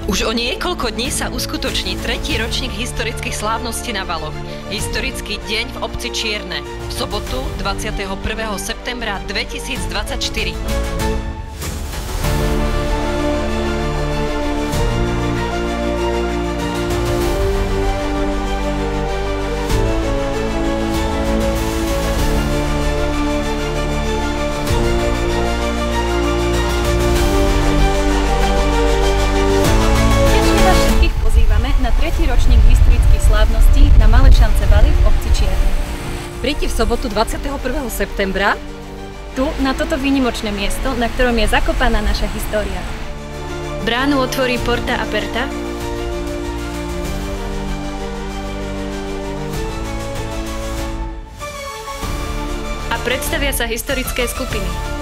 Už o niekoľko dní sa uskutoční 3. ročník historických slávností na Valoch. Historický deň v obci Čierne. V sobotu 21. septembra 2024. Na 3. ročník historických slávností na Malé Šancevaly v obci Čierne. Príďte v sobotu 21. septembra tu, na toto výnimočné miesto, na ktorom je zakopaná naša história. Bránu otvorí Porta Aperta a predstavia sa historické skupiny.